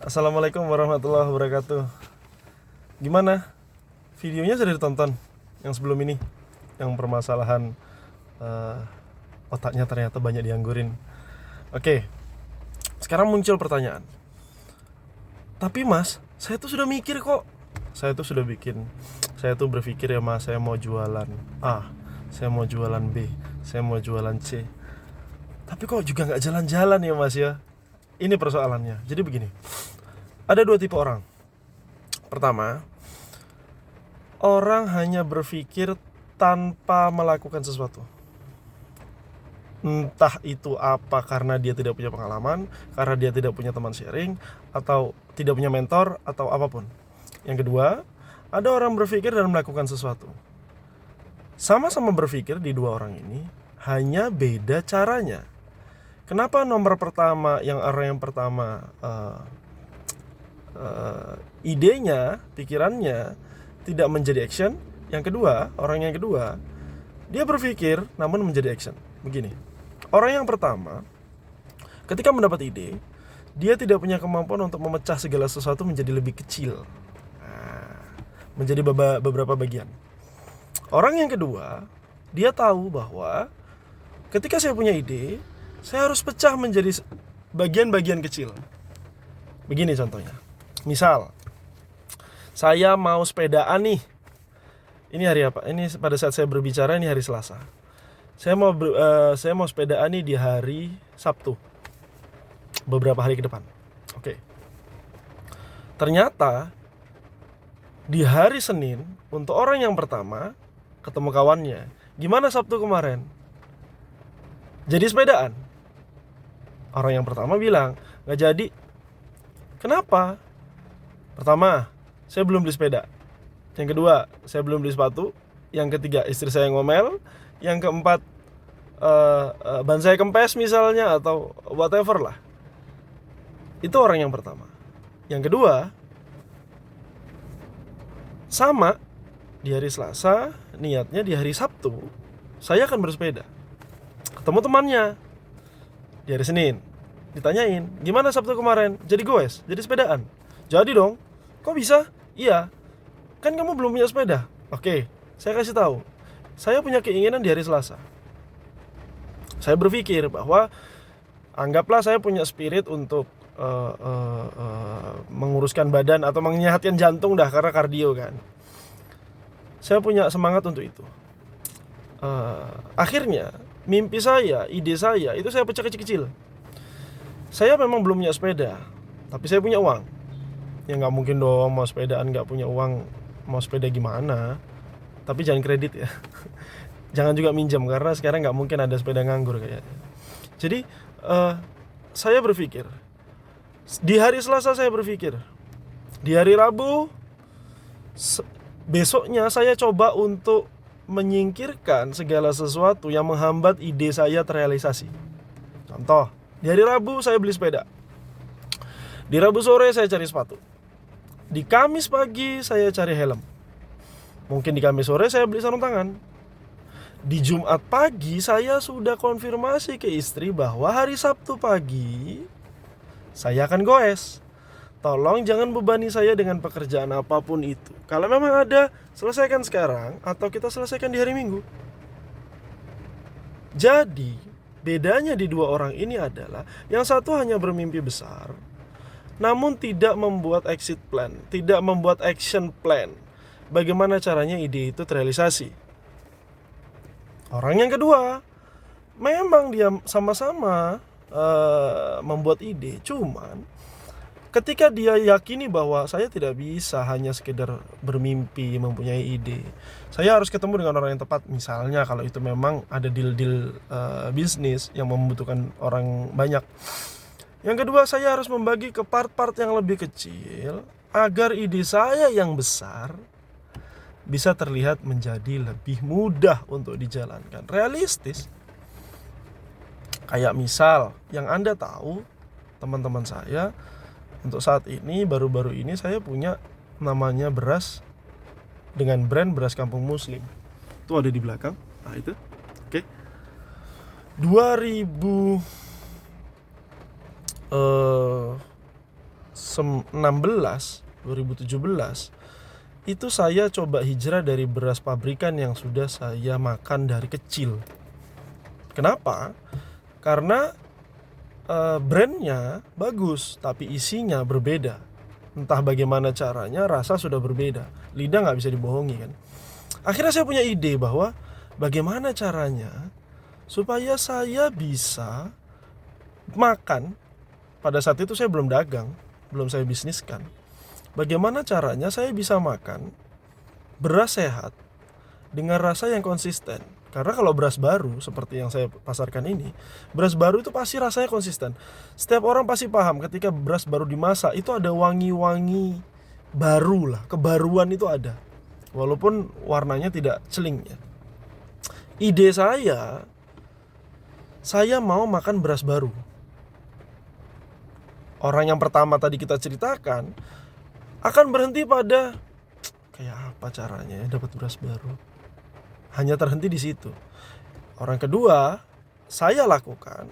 Assalamualaikum warahmatullahi wabarakatuh. Gimana? Videonya sudah ditonton yang sebelum ini, yang permasalahan eh, otaknya ternyata banyak dianggurin. Oke, sekarang muncul pertanyaan. Tapi mas, saya tuh sudah mikir kok. Saya tuh berpikir ya mas, saya mau jualan A, saya mau jualan B, saya mau jualan C. Tapi kok juga nggak jalan-jalan ya mas ya. Ini persoalannya. Jadi begini, ada dua tipe orang. Pertama, orang hanya berpikir tanpa melakukan sesuatu. Entah itu apa, karena dia tidak punya pengalaman, karena dia tidak punya teman sharing, atau tidak punya mentor, atau apapun. Yang kedua, ada orang berpikir dan melakukan sesuatu. Sama-sama berpikir di dua orang ini, hanya beda caranya. Kenapa nomor pertama, orang yang pertama idenya, pikirannya tidak menjadi action. Yang kedua, orang yang kedua, dia berpikir namun menjadi action. Begini, orang yang pertama ketika mendapat ide, dia tidak punya kemampuan untuk memecah segala sesuatu menjadi lebih kecil, menjadi beberapa bagian. Orang yang kedua, dia tahu bahwa ketika saya punya ide, saya harus pecah menjadi bagian-bagian kecil. Begini contohnya, misal saya mau sepedaan nih. Ini hari apa? Ini pada saat saya berbicara ini hari Selasa. Saya mau sepedaan nih di hari Sabtu, beberapa hari ke depan. Oke. Ternyata di hari Senin, untuk orang yang pertama ketemu kawannya, gimana Sabtu kemarin? Jadi sepedaan. Orang yang pertama bilang nggak jadi. Kenapa? Pertama, saya belum beli sepeda. Yang kedua, saya belum beli sepatu. Yang ketiga, istri saya ngomel. Yang keempat, ban saya kempes misalnya, atau whatever lah. Itu orang yang pertama. Yang kedua, sama, di hari Selasa, niatnya di hari Sabtu saya akan bersepeda. Ketemu temannya di hari Senin, ditanyain, gimana Sabtu kemarin? Jadi goes? Jadi sepedaan? Jadi dong. Kok bisa? Iya, kan kamu belum punya sepeda. Oke, saya kasih tahu. Saya punya keinginan di hari Selasa. Saya berpikir bahwa anggaplah saya punya spirit untuk menguruskan badan atau menyehatkan jantung dah, karena kardio kan. Saya punya semangat untuk itu. Akhirnya mimpi saya, ide saya itu saya pecah kecil-kecil. Saya memang belum punya sepeda, tapi saya punya uang. Ya nggak mungkin dong mau sepedaan nggak punya uang. Mau sepeda gimana? Tapi jangan kredit ya. Jangan juga minjam, karena sekarang nggak mungkin ada sepeda nganggur kayaknya. Jadi saya berpikir di hari Selasa, saya berpikir di hari Rabu besoknya saya coba untuk menyingkirkan segala sesuatu yang menghambat ide saya terrealisasi. Contoh, di hari Rabu saya beli sepeda. Di Rabu sore saya cari sepatu. Di Kamis pagi saya cari helm. Mungkin di Kamis sore saya beli sarung tangan. Di Jumat pagi saya sudah konfirmasi ke istri bahwa hari Sabtu pagi saya akan goes. Tolong jangan bebani saya dengan pekerjaan apapun itu. Kalau memang ada, selesaikan sekarang atau kita selesaikan di hari Minggu. Jadi, bedanya di dua orang ini adalah yang satu hanya bermimpi besar, namun tidak membuat exit plan, tidak membuat action plan. Bagaimana caranya ide itu terrealisasi. Orang yang kedua, memang dia sama-sama membuat ide, cuman ketika dia yakini bahwa saya tidak bisa hanya sekedar bermimpi, mempunyai ide, saya harus ketemu dengan orang yang tepat. Misalnya kalau itu memang ada deal-deal bisnis yang membutuhkan orang banyak. Yang kedua, saya harus membagi ke part-part yang lebih kecil agar ide saya yang besar bisa terlihat menjadi lebih mudah untuk dijalankan, realistis. Kayak misal, yang Anda tahu, teman-teman saya, untuk saat ini, baru-baru ini saya punya namanya beras dengan brand beras Kampung Muslim. Itu ada di belakang. Nah itu, oke. 2000 2017 itu saya coba hijrah dari beras pabrikan yang sudah saya makan dari kecil. Kenapa? Karena brandnya bagus, tapi isinya berbeda. Entah bagaimana caranya, rasa sudah berbeda. Lidah nggak bisa dibohongi kan. Akhirnya saya punya ide bahwa bagaimana caranya supaya saya bisa makan. Pada saat itu saya belum dagang, belum saya bisniskan. Bagaimana caranya saya bisa makan beras sehat dengan rasa yang konsisten. Karena kalau beras baru seperti yang saya pasarkan ini, beras baru itu pasti rasanya konsisten. Setiap orang pasti paham ketika beras baru dimasak itu ada wangi-wangi baru lah, kebaruan itu ada. Walaupun warnanya tidak celing ya. Ide saya mau makan beras baru. Orang yang pertama tadi kita ceritakan akan berhenti pada kayak apa caranya ya dapat beras baru. Hanya terhenti di situ. Orang kedua, saya lakukan,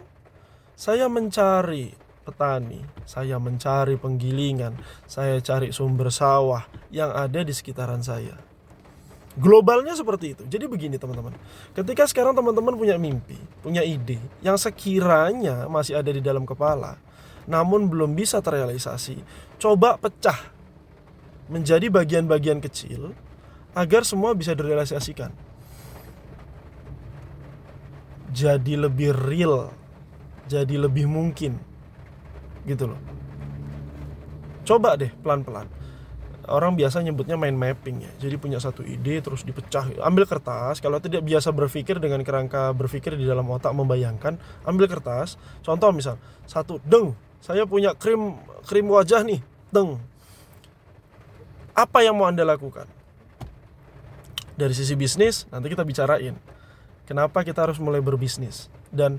saya mencari petani, saya mencari penggilingan, saya cari sumber sawah yang ada di sekitaran saya. Globalnya seperti itu. Jadi begini teman-teman, ketika sekarang teman-teman punya mimpi, punya ide yang sekiranya masih ada di dalam kepala, namun belum bisa terrealisasi, coba pecah menjadi bagian-bagian kecil agar semua bisa direalisasikan. Jadi lebih real, jadi lebih mungkin, gitu loh. Coba deh pelan-pelan. Orang biasa nyebutnya mind mapping ya. Jadi punya satu ide terus dipecah. Ambil kertas, kalau tidak biasa berpikir dengan kerangka berpikir di dalam otak membayangkan, ambil kertas. Contoh misal, satu, saya punya krim wajah nih, Apa yang mau Anda lakukan? Dari sisi bisnis, nanti kita bicarain. Kenapa kita harus mulai berbisnis? Dan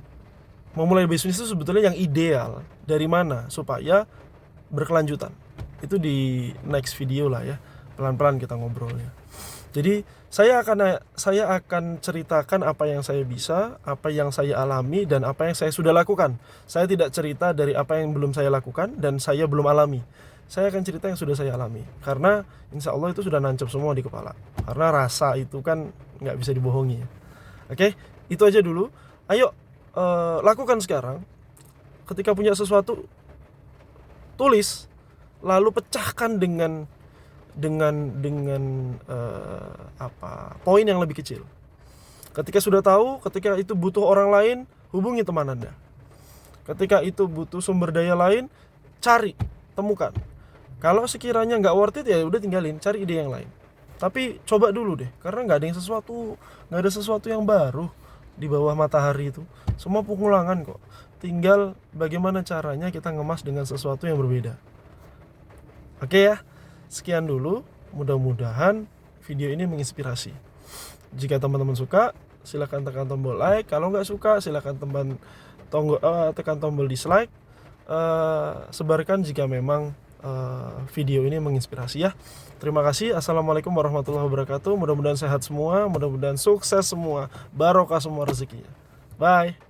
memulai bisnis itu sebetulnya yang ideal dari mana supaya berkelanjutan. Itu di next video lah ya. Pelan-pelan kita ngobrolnya. Jadi saya akan ceritakan apa yang saya bisa, apa yang saya alami, dan apa yang saya sudah lakukan. Saya tidak cerita dari apa yang belum saya lakukan dan saya belum alami. Saya akan cerita yang sudah saya alami. Karena insya Allah itu sudah nancep semua di kepala. Karena rasa itu kan nggak bisa dibohongi ya. Oke, itu aja dulu. Ayo lakukan sekarang. Ketika punya sesuatu, tulis, lalu pecahkan dengan poin yang lebih kecil. Ketika sudah tahu, ketika itu butuh orang lain, hubungi teman Anda. Ketika itu butuh sumber daya lain, cari, temukan. Kalau sekiranya nggak worth it ya udah tinggalin, cari ide yang lain. Tapi coba dulu deh, karena nggak ada sesuatu yang baru di bawah matahari itu. Semua pengulangan kok. Tinggal bagaimana caranya kita ngemas dengan sesuatu yang berbeda. Oke ya, sekian dulu. Mudah-mudahan video ini menginspirasi. Jika teman-teman suka, silakan tekan tombol like. Kalau nggak suka, silakan tekan tombol dislike. Sebarkan jika memang video ini menginspirasi ya. Terima kasih. Assalamualaikum warahmatullahi wabarakatuh. Mudah-mudahan sehat semua, mudah-mudahan sukses semua, barokah semua rezekinya. Bye.